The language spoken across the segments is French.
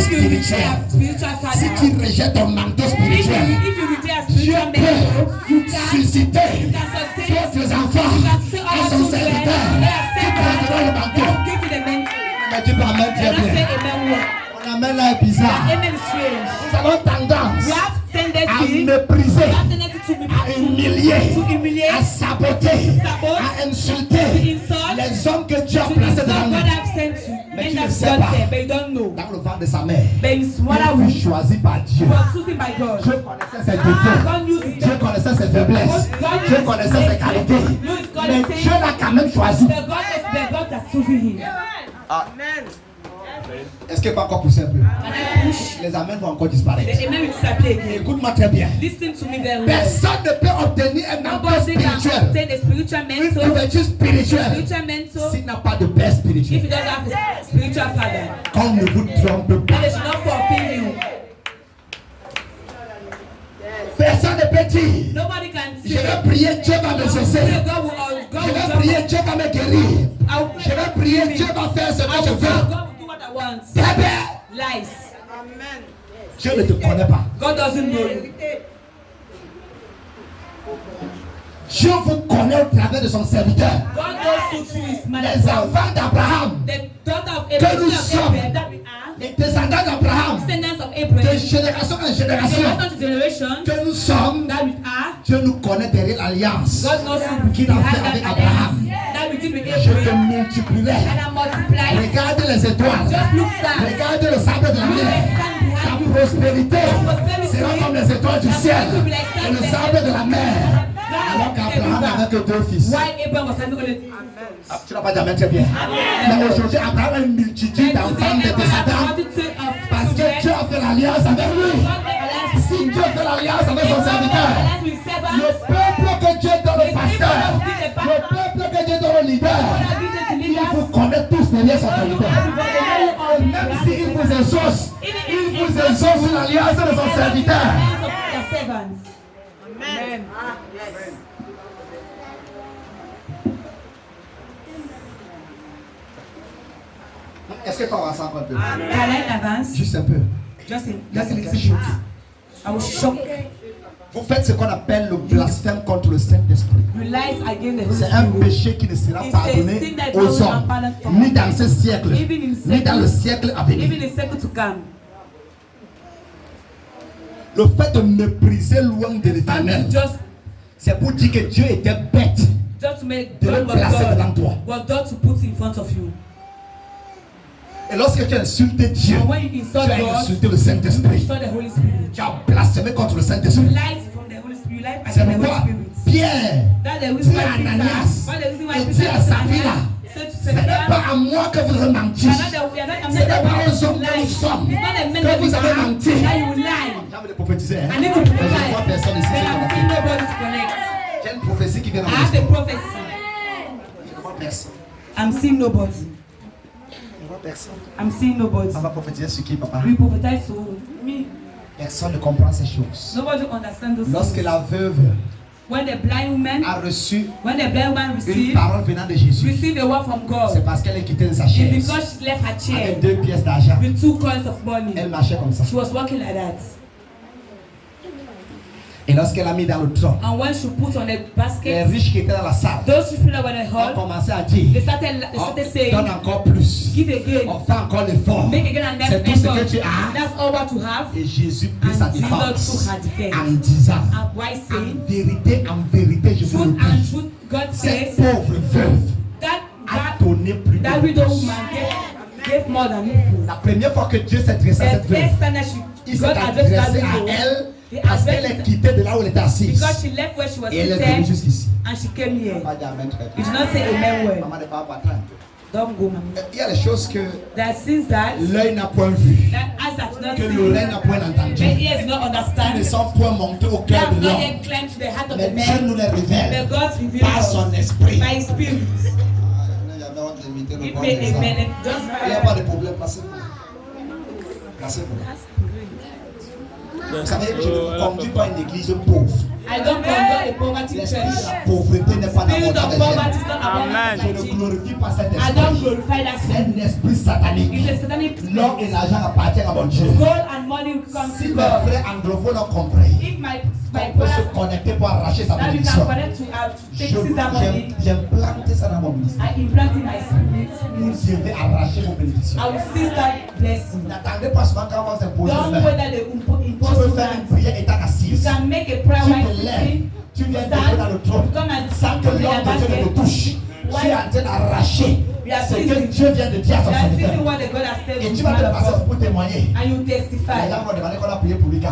spirituel, si tu rejettes ton manteau spirituel, Dieu peut susciter d'autres enfants à son serviteur qui prendront le manteau. Mais tu peux amen très bien. On amène là est bizarre. Nous avons tendance à mépriser, à humilier, à saboter, à insulter les hommes que Dieu a placés devant nous. Mais tu ne sais pas, dans le ventre de sa mère, il fut choisi par Dieu. Dieu connaissait ses défauts, Dieu connaissait ses faiblesses, Dieu connaissait ses qualités. Mais Dieu l'a quand même choisi. Amen. Est-ce que pas encore pousser un peu? Les amens vont encore disparaître. Écoute-moi très bien. Personne ne peut obtenir un manteau spirituel, une couverture spirituelle, s'il n'a pas de père spirituel. Qu'on ne vous trompe pas. Personne ne peut dire je vais prier, Dieu va me cesser. Je vais prier, Dieu va me guérir. Je vais prier, Dieu va faire ce que je veux. Lies. Dieu ne te connaît pas. God doesn't know you. Dieu vous connaît au travers de son serviteur. God knows you through his man. Les enfants d'Abraham, que nous sommes, les descendants d'Abraham, de génération en génération, que nous sommes, Dieu nous connaît derrière l'alliance qu'il a fait avec Abraham. Je te multiplierai. Regarde les étoiles. Regarde le sable de la mer. Ta prospérité sera comme les étoiles du ciel et le sable de la mer. Alors qu'Abraham n'avait que 2 fils. Tu n'as pas dit amen très bien. Mais aujourd'hui, Abraham a une multitude d'enfants, de descendants. Parce que Dieu a fait l'alliance avec lui. Si Dieu fait l'alliance avec son serviteur, le peuple que Dieu donne au pasteur, le peuple que Dieu donne au leader, il vous connaît tous derrière son serviteur. Même s'il vous exauce, il vous exauce sur l'alliance de son serviteur. Amen. Est-ce que tu avances encore un peu? Juste un peu. Just a little bit. I was shocked. Vous faites ce qu'on appelle le blasphème contre le Saint-Esprit. C'est un péché qui ne sera pardonné aux hommes, ni dans ce siècle, ni dans le siècle à venir. Le fait de mépriser loin de l'Éternel, c'est pour dire que Dieu était bête de le placer devant toi. Et lorsque tu as insulté Dieu, tu as insulté le Saint-Esprit. Tu as blasphémé contre le Saint-Esprit. C'est pourquoi Pierre dit à Ananias et dit à Saphira, ce n'est pas à moi que vous avez menti. Ce n'est pas aux hommes que nous sommes que vous avez menti. J'ai envie de prophétiser. Je ne vois personne ici. J'ai une prophétie qui vient dans mon esprit. Je ne vois personne. I'm seeing nobody. Personne. I'm seeing nobody. On va prophétiser sur qui, papa? We prophesize to me. Personne ne comprend ces choses. Nobody understands those Lorsque things. la veuve When the blind woman a reçu une une parole venant de Jésus, receive a word from God, c'est parce qu'elle est quittée de sa it's chaise because she left her chair avec 2 pièces d'argent. with 2 coins of money. Elle marchait comme ça. She was walking like that. Et lorsqu'elle a mis dans le tronc, And when she put on a les basket, riches qui étaient dans la salle those people that were in the ont hall, commencé à dire, they started on saying, donne encore plus, give again, on fait encore l'effort. make again and C'est tout ce que tu as. That's all what you have. Et Jésus prit sa And Jesus défense took her defense. en disant, And why saying, en vérité, je vous le truth and dis, truth, God cette says pauvre veuve a that donné plus that que widow nous. woman gave more than equal. La première fois que Dieu s'est adressé à The cette veuve, first time that il s'est God addressed that adressé à widow, elle he parce qu'elle est addressed quittée de là où elle était assise. because she left where she was Et elle est venue seated jusqu'ici. and she came here. Pas d'amen très You bien. do not say amen well. Maman n'est pas patron. Don't go, mommy. Il y a des choses que That since that l'œil n'a point vu, eyes have not que seen, l'oreille n'a point the entendu, ears not qui understand, ne sont point montés au they cœur have de not l'homme. yet climbed to the heart of Mais the Dieu man. nous les But révèle God revealed par us son esprit. by His Spirit. Give me a minute. Just Il n'y a pas de problème, passez-vous. Passez-vous. Vous savez, je ne conduis pas une église pauvre. I don't condone L'esprit de la pauvreté n'est pas dans mon cœur. Je ne glorifie pas cet esprit. C'est un esprit satanique. L'or et l'argent appartiennent à mon Dieu. Si mes frères anglophones ont compris, on peut se connecter pour arracher sa bénédiction. J'ai implanté ça dans mon ministère. Je vais arracher vos bénédictions. N'attendez pas seulement quand on va s'imposer le main. Tu peux faire une prière étant assise. Tu te lèves, tu viens tomber dans le trône. Sans que l'homme de Dieu ne te touche. Tu es en train d'arracher ce que Dieu vient de dire à son serviteur. Et tu vas te passer pour témoigner. Les gens vont demander qu'on a prié pour lui. Non,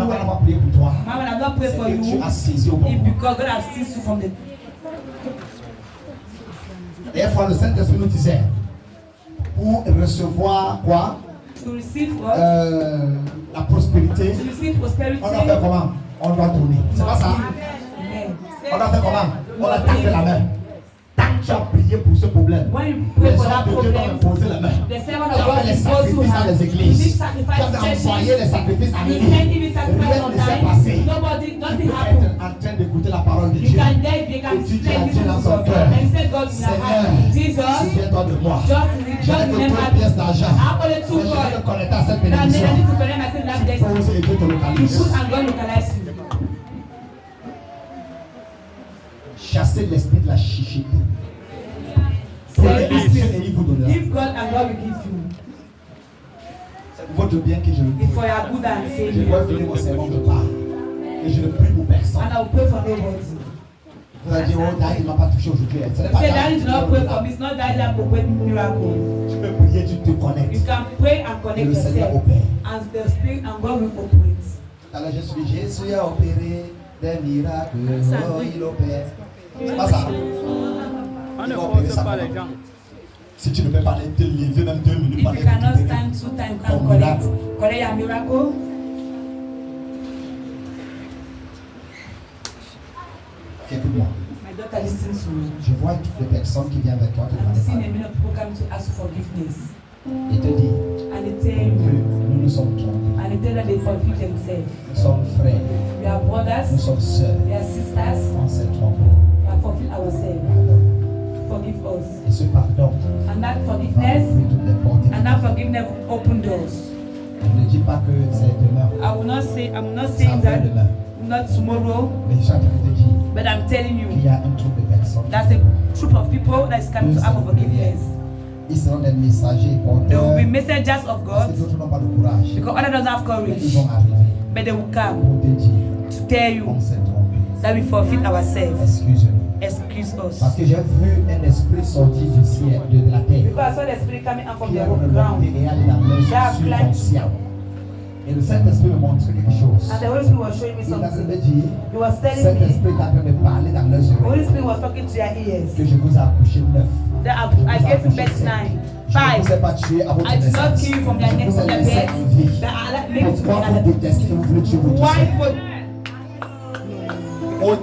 on n'a pas prié pour toi. C'est que tu as saisi au bon moment. Des fois, le Saint-Esprit nous disait, pour recevoir quoi? La prospérité. On doit faire comment? On doit tourner. C'est pas ça? On doit faire comment? On doit taper la main. Tant que tu as prié pour ce problème, les gens de Dieu doivent imposer la main. Tu as fait les sacrifices dans les églises. Tu as envoyé les sacrifices à l'église. Rien ne s'est passé. Tu peux être en train d'écouter la parole de Dieu. Et tu dis à Dieu dans son cœur, Seigneur, souviens-toi de moi. J'ai que 3 pièces d'argent. Mais je vais me connecter à cette bénédiction. Tu poses et Dieu te localise. Chassez l'esprit de la chichite. Il vous donnera. Give God and God will give you. C'est pour votre bien que je le dis. For your good and Je saving. vois finir mon sermon de part. Et je ne prie pour personne. And I will pray for nobody. Vous allez dire, oh, David ne m'a pas touché aujourd'hui. Ce n'est pas Say that did not pray for me. It's not that I will pray miracle. Tu peux prier, tu te connectes. You can pray and Et connect le Seigneur yourself. opère. And the Spirit and God will operate. Alors je suis Jésus a opéré des miracles. Oh, il opère. C'est pas ça. On ne force pas les gens. Si tu ne peux pas te lever même 2 minutes, If you cannot stand 2 times, you can collect your miracle. Écoute-moi. My daughter listens to me. Je vois toutes les personnes qui viennent avec toi te I've demander seen a pardon. million people come to ask for forgiveness. Et te dit And they tell que you, nous nous sommes trompés. and they tell that they forgive themselves. Nous sommes frères. We are Nous brothers, sommes sœurs. we are sisters, On s'est trompés. we have fulfilled ourselves. Pardon. Forgive us. Et ce pardon And that va forgiveness, ouvrir toutes les portes. and that forgiveness will open doors. Ne dis pas que c'est demain. I'm not C'est saying après that demain. not tomorrow, Mais je suis en train de te dire but I'm telling qu'il you, y a un groupe de personnes. that's a troop of people that is coming to ask for forgiveness. Ils seront des messagers There will porteurs. be messengers of Parce God que d'autres n'ont pas de courage. because others don't have Ils courage, vont arriver but they will come pour te dire to tell you on s'est trompé. that we forfeit ourselves. Excuse-nous. Excuse us. Parce que j'ai vu un esprit sortir du ciel, de la terre, Because I saw the spirit coming out from qui the est remonté ground. et aller dans leur subconscient. Et le Saint-Esprit me montre quelque chose. And the Holy Spirit was showing me Il est en train de something. dire, He was telling cet me, esprit est en train de parler dans leurs the Holy oreilles, Spirit was talking to your ears. que je vous ai accouché 9. That I gave you birth 9. Je ne vous ai 5. pas tué à votre I did not naissance. kill you from Je their next vous ai to their laissé bed. en vie. That I make it to Pourquoi vous another. détestez et vous voulez tuer votre Why sang? would Oh,